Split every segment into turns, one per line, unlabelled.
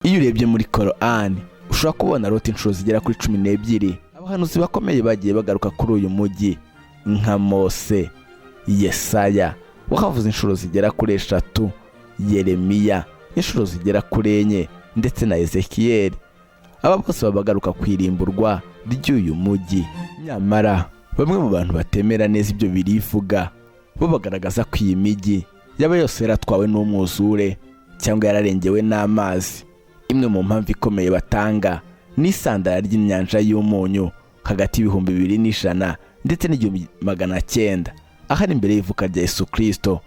Iyo urebye muri Korani ushobora kubona Loti inshuro zigera kuri 12. Abahanuzi bakomeye bagiye bagaruka kuri uyu mujyi nka Mose, Yesaya wakavuze inshuro zigera kuri 3, Yeremiya inshuro zigera kuri 4 ndetse na Ezekiyeli. Aba bose babagaruka kwirimburwa ry'uyu mujyi. Nyamara bamwe mu bantu batemera neza ibyo birivuga bo bagaragaza ko iyi mijyi yaba yose yaratwawe n'umwuzure cyangwa yararengewe n'amazi. Imwe mu mpamvu ikomeye batanga ni isandara ry'inyanja y'umunyu hagati y'ibihumbi 2100 ndetse n'1900 ahari imbere y'ivuka rya Yesu Kristo,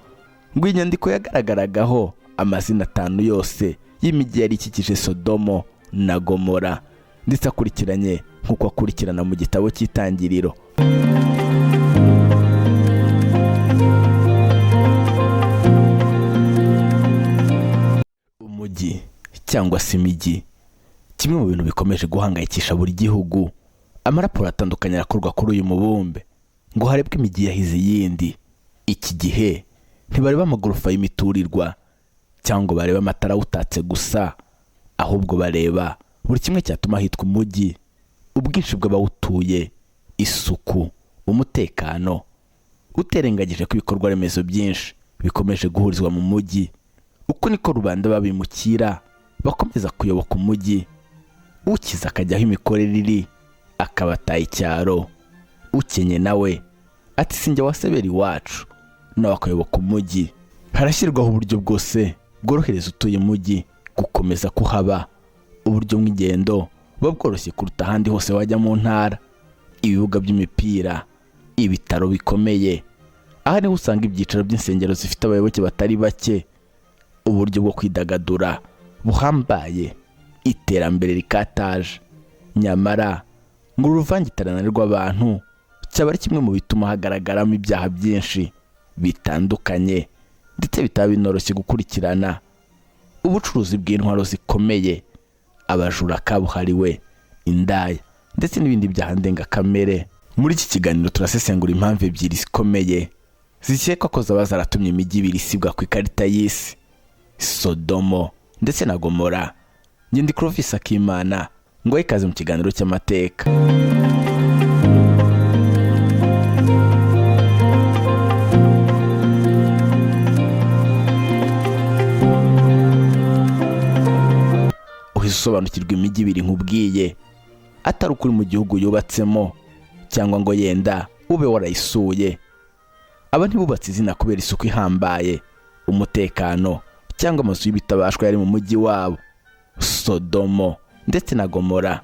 ngo inyandiko yagaragaragaho amazina 5 yose y'imijyi yari ikikije Sodomo na Gomora ndetse akurikiranye nk'uko akurikirana mu gitabo cy'Itangiriro. Umujyi cyangwa se imijyi, kimwe mu bintu bikomeje guhangayikisha buri gihugu. Amaraporo atandukanye arakorwa kuri uyu mubumbe ngo harebwe imijyi yahize iyindi. Iki gihe ntibareba amagorofa y'imiturirwa cyangwa bareba amatara utatse gusa, ahubwo bareba buri kimwe cyatuma hitwa umujyi: ubwinshi bw'abawutuye, isuku, umutekano. Uterengagije ko ibikorwa remezo byinshi bikomeje guhurizwa mu mujyi, uko niko rubanda babimukira bakomeza kuyoboka umujyi. Ukiza akajyaho imikorere iri akabataye icyaro, ukenye nawe ati sinjye wasebera iwacu, nawe akayoboka umujyi. Harashyirwaho uburyo bwose bworohereza utuye umujyi gukomeza kuhaba. Uburyo bw'ingendo buba bworoshye kuruta ahandi hose wajya mu ntara. Ibibuga by'imipira, ibitaro bikomeye, aha niho usanga ibyicaro by'insengero zifite abayoboke batari bake. Uburyo bwo kwidagadura buhambaye, iterambere rikataje. Nyamara ngo uruvangitirane rw'abantu cyaba ari kimwe mu bituma hagaragaramo ibyaha byinshi bitandukanye ndetse bitaba binoroshye gukurikirana. Ubucuruzi bw'intwaro zikomeye, abajura kabuhariwe, indaya ndetse n'ibindi byaha ndengakamere. Muri iki kiganiro turasesengura impamvu ebyiri zikomeye zikekwa ko zaba zaratumye imijyi ibiri isibwa ku ikarita y'isi: Sodomo ndetse na Gomora. Njye ndi Clovis Akimana, ngo ikaze mu kiganiro cy'amateka. Uhise usobanukirwa imijyi ibiri nkubwiye, atari ukuri mu gihugu yubatsemo cyangwa ngo yenda ube warayisuye. Aba ntibubatse izina kubera isuku ihambaye, umutekano cyangwa amazu y'ibitabashwa yari mu mujyi wabo. Sodomo ndetse na Gomora,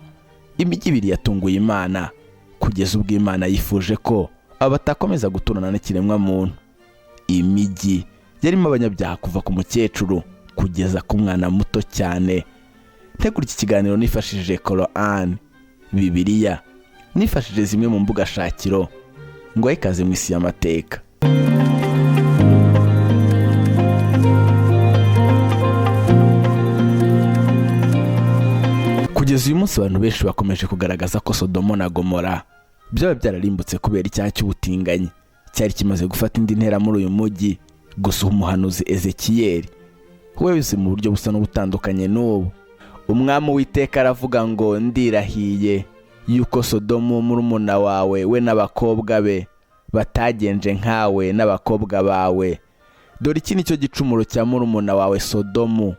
imijyi ibiri yatunguye Imana kugeza ubwo Imana yifuje ko aba batakomeza guturana n'ikiremwa muntu. Imijyi yarimo abanyabyaha kuva ku mukecuru kugeza ku mwana muto cyane. Ntegura iki kiganiro nifashishije Korani, Bibiliya, nifashishije zimwe mu mbuga shakiro. Ngo ikaze mu isi y'amateka. Kugeza uyu munsi abantu benshi bakomeje kugaragaza ko Sodomo na Gomora byaba byararimbutse kubera icyaha cy'ubutinganyi cyari kimaze gufata indi ntera muri uyu mujyi. Gusa umuhanuzi Ezekiyeli we bize mu buryo busa n'ubutandukanye n'ubu. Umwami w'Iteka aravuga ngo ndirahiye yuko Sodomo murumuna wawe we n'abakobwa be batagenje nkawe n'abakobwa bawe. Dore iki nicyo gicumuro cya murumuna wawe Sodomu: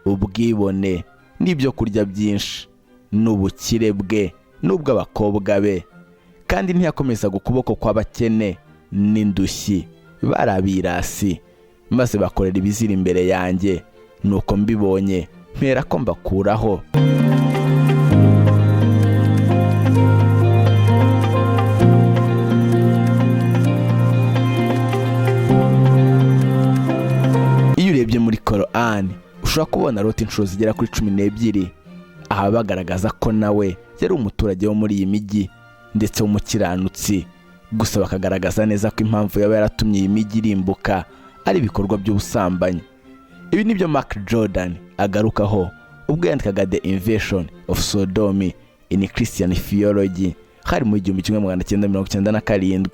ubwibone n'ibyo kurya byinshi n'ubukire bwe n'ubw'abakobwa be. Kandi ntiyakomezaga ukuboko kw'abakene n'indushyi, barabirasi, maze bakorera ibizira imbere yanjye. Nuko mbibonye mpera ko mbakuraho. Iyo urebye muri Korani ushobora kubona Loti inshuro zigera kuri 12. Aha bagaragaza ko nawe yari umuturage wo muri iyi mijyi ndetse w'umukiranutsi. Gusa bakagaragaza neza ko impamvu yaba yaratumye iyi mijyi irimbuka ari ibikorwa by'ubusambanyi. Ibi nibyo Mark Jordan agarukaho ubwo yandikaga The Invasion of Sodom in Christian Theology hari mu 1997,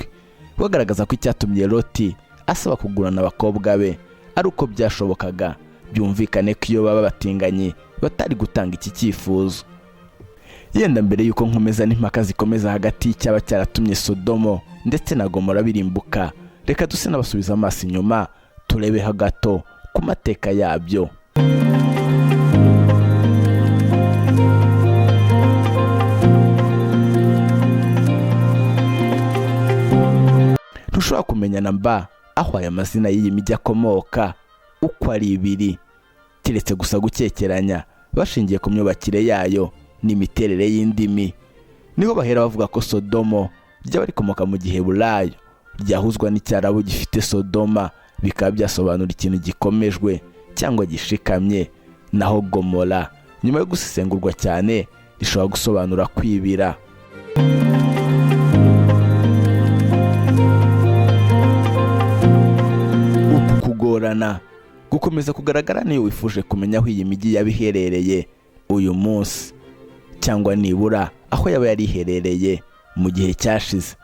bagaragaza ko icyatumye Loti asaba kugurana abakobwa be ari uko byashobokaga byumvikane ko iyo baba batinganye batari gutanga iki cyifuzo. Yenda mbere yuko nkomeza n'impaka zikomeza hagati y'icyaba cyaratumye Sodomo ndetse na Gomora birimbuka, reka duse n'abasubiza amaso inyuma turebeho gato ku mateka yabyo. Ntushobora kumenya namba aho aya mazina y'iyi mijyi akomoka uko ari ibiri, keretse gusa gukekeranya bashingiye ku myubakire yayo n'imiterere y'indimi. Niho bahera bavuga ko Sodomo ryaba rikomoka mu Giheburayo ryahuzwa n'icyarabu gifite Sodoma, bikaba byasobanura ikintu gikomejwe cyangwa gishikamye, naho Gomora nyuma yo gusesengurwa cyane rishobora gusobanura kwibira. Uku kugorana gukomeza kugaragara niyo wifuje kumenya aho iyi mijyi yabiherereye uyu munsi, cyangwa nibura aho yaba yari iherereye mu gihe cyashize.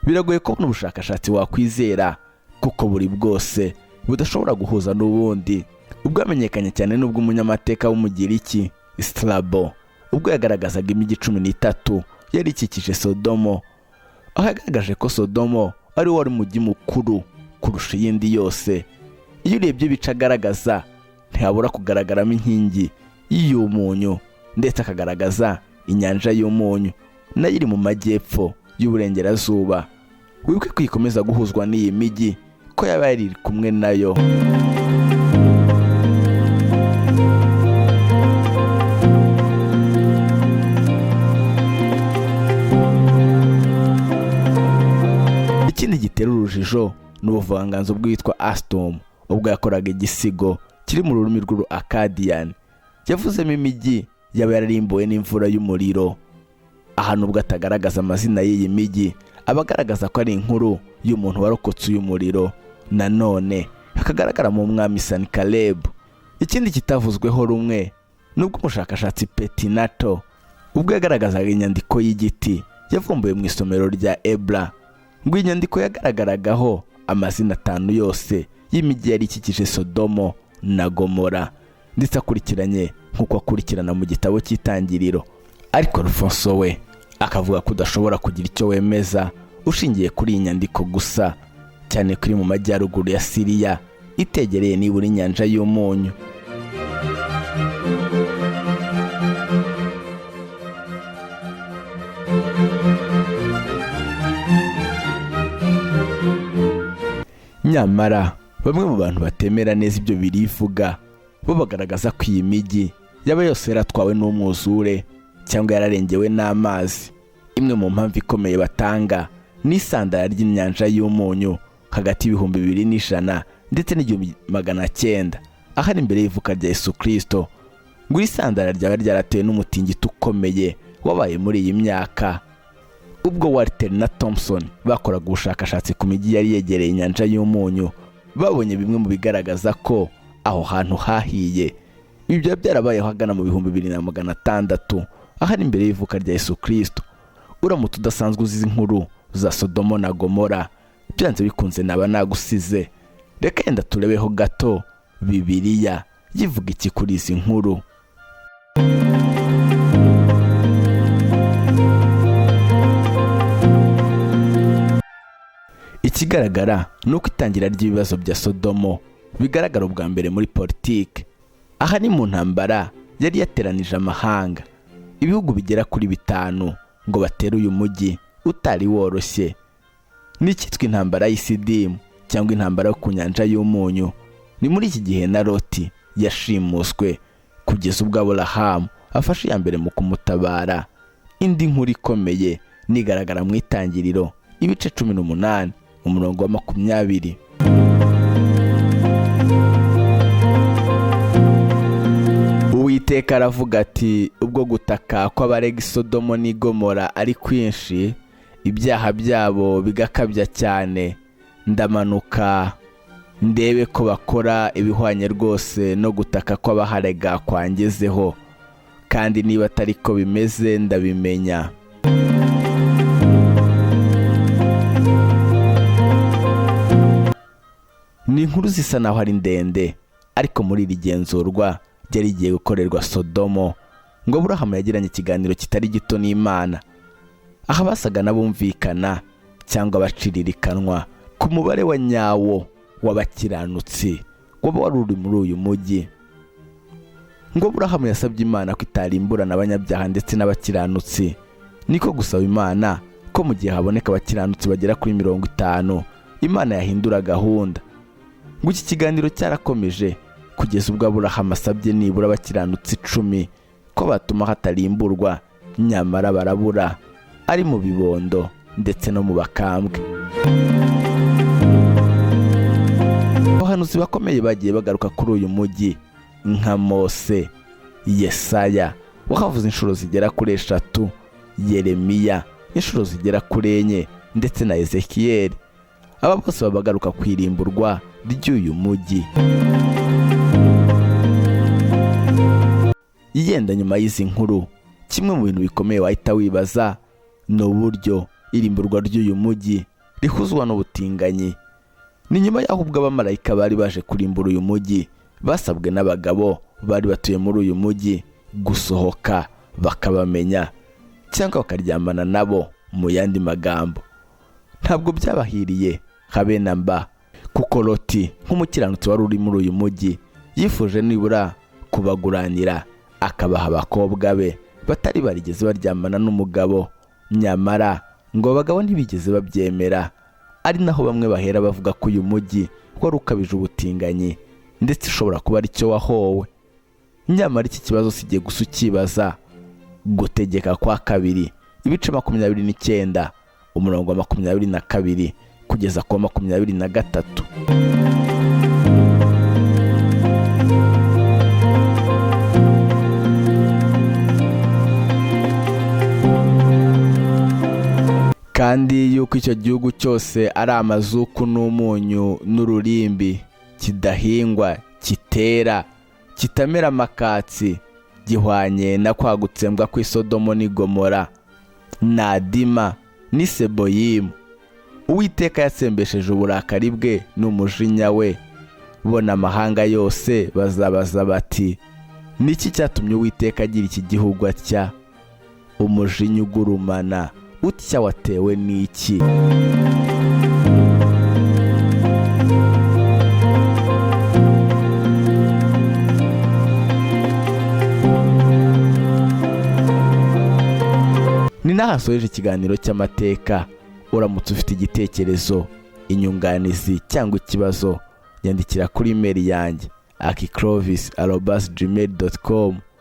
Biragoye ko n'ubushakashatsi wakwizera, kuko buri bwose budashobora guhuza n'ubundi. Ubwamenyekanye cyane n'ubw'umunyamateka w'umugiriki Strabo, ubwo yagaragazaga imijyi 13 yari ikikije Sodomo, aho yagaragaje ko Sodomo ari wari umujyi mukuru kurusha iyindi yose. Iyo urebye ibice agaragaza, ntihabura kugaragaramo inkingi y'umunyu, ndetse akagaragaza inyanja y'umunyu nayo iri mu majyepfo y'uburengerazuba. Wibuke kwikomeza guhuzwa n'iyi mijyi ko yaba yari kumwe nayo. Ikindi gitera urujijo ni ubuvanganzo bwitwa Astom, ubwo yakoraga igisigo kiri mu rurimi rw'Akadian. Yavuzemo imijyi yaba yararimbuwe n'imvura y'umuriro. Aha nubwo atagaragaza amazina y'iyi mijyi, abagaragaza ko ari inkuru y'umuntu warokotse uyu muriro. Nanone hakagaragara mu mwami Sankaleb. Ikindi kitavuzweho rumwe nubwo umushakashatsi Petinato, ubwo yagaragazaga inyandiko y'igiti yavumbuye mu isomero rya Ebla, ngo inyandiko yagaragaragaho amazina 5 yose y'imijyi yari ikikije Sodomo na Gomora, ndetse akurikiranye nk'uko akurikirana mu gitabo cy'Itangiriro. Ariko Alfonso we akavuga ko udashobora kugira icyo wemeza ushingiye kuri iyi nyandiko gusa, cyane kuri mu majyaruguru ya Siriya itegereye nibura inyanja y'umunyu. Nyamara bamwe mu bantu batemera neza ibyo birivuga, bo bagaragaza ko iyi mijyi yaba yose yaratwawe n'umwuzure cyangwa yararengewe n'amazi. Imwe mu mpamvu ikomeye batanga ni isandara ry'inyanja y'umunyu hagati y'ibihumbi 2100 ndetse n'1900, ahari imbere y'ivuka rya Yesu Kristo. Ngo isandara ryaba ryaratewe n'umutingito ukomeye wabaye muri iyi myaka, ubwo Walter na Thompson bakoraga ubushakashatsi ku mijyi yari yegereye inyanja y'umunyu. Babonye bimwe mu bigaragaza ko aho hantu hahiye. Ibi byaba byarabayeho hagana mu 2600, ahari imbere y'ivuka rya Yesu Kristo. Uramutse udasanzwe uzi inkuru za Sodomo na Gomora, byanze bikunze naba nagusize. Reka yenda turebeho gato Bibiliya yivuga iki kuri izi nkuru. Ikigaragara ni uko itangira ry'ibibazo bya Sodomo bigaragara ubwa mbere muri politiki. Aha ni mu ntambara yari yateranije amahanga, ibihugu bigera kuri 5 ngo batere uyu mujyi utari woroshye. Ni icyitwa intambara y'Isidimu cyangwa intambara yo ku nyanja y'umunyu. Ni muri iki gihe na Loti yashimuswe, kugeza ubwo Aburahamu afashe iya mbere mu kumutabara. Indi nkuru ikomeye nigaragara mu Itangiriro ibice 18 umurongo wa 20. Uwiteka aravuga ati, ubwo gutaka kw'abarega Sodomo n'i Gomora ari kwinshi, ibyaha byabo bigakabya cyane, ndamanuka ndebe ko bakora ibihwanye rwose no gutaka kw'abaharega kwangezeho, kandi niba atari ko bimeze ndabimenya. Ni inkuru zisa naho ari ndende, ariko muri iri genzurwa byari igiye gukorerwa Sodomo, ngo Aburahamu yagiranye ikiganiro kitari gito n'Imana, aho basaga n'abumvikana cyangwa baciririkanwa ku mubare wa nyawo w'abakiranutsi waba wari uri muri uyu mujyi. Ngo Aburahamu yasabye Imana ko itarimburana abanyabyaha ndetse n'abakiranutsi, niko gusaba Imana ko mu gihe haboneka abakiranutsi bagera kuri 50, Imana yahindura gahunda. Ngo iki kiganiro cyarakomeje kugeza ubwo Aburahamu asabye nibura abakiranutsi 10 ko batuma hatarimburwa, nyamara barabura, ari mu bibondo ndetse no mu bakambwe. Abahanuzi bakomeye bagiye bagaruka kuri uyu mujyi nka Mose, Yesaya wahavuze inshuro zigera kuri 3, Yeremiya inshuro zigera kuri 4 ndetse na Ezekiyeli. Aba bose babagaruka kwirimburwa ry'uyu mujyi. Yenda nyuma y'izi nkuru, kimwe mu bintu bikomeye wahita wibaza ni uburyo irimburwa ry'uyu mujyi rihuzwa n'ubutinganyi. Ni nyuma y'aho ubwo abamarayika bari baje kurimbura uyu mujyi basabwe n'abagabo bari batuye muri uyu mujyi gusohoka bakabamenya cyangwa bakaryamana nabo. Mu yandi magambo, ntabwo byabahiriye habe na mba, kuko Loti nk'umukiranutsi wari uri muri uyu mujyi yifuje nibura kubaguranira akabaha abakobwa be batari barigeze baryamana n'umugabo, nyamara ngo abagabo ntibigeze babyemera. Ari naho bamwe bahera bavuga ko uyu mujyi wari ukabije ubutinganyi ndetse ushobora kuba ari cyo wahowe. Nyamara iki kibazo sigiye gusa ukibaza. Gutegeka kwa 2 ibice 29 umurongo wa 22 kugeza ku 23. Kandi yuko icyo gihugu cyose ari amazuku n'umunyu n'ururimbi, kidahingwa, kitera, kitamera amakatsi, gihwanye na kwa gutsembwa kw'i Sodomo n'i Gomora, na Adima n'i Seboyimu. Uwiteka yatsembesheje uburakari bwe n'umujinya we. Bona amahanga yose bazabaza bati, niki cyatumye Uwiteka agira iki gihugu atya? Umujinya ugurumana utya watewe n'iki? Ni nahasoreje ikiganiro cy'amateka. Uramutse ufite igitekerezo, inyunganizi cyangwa ikibazo, nyandikira kuri email yanjye akiclovis@gmail.com.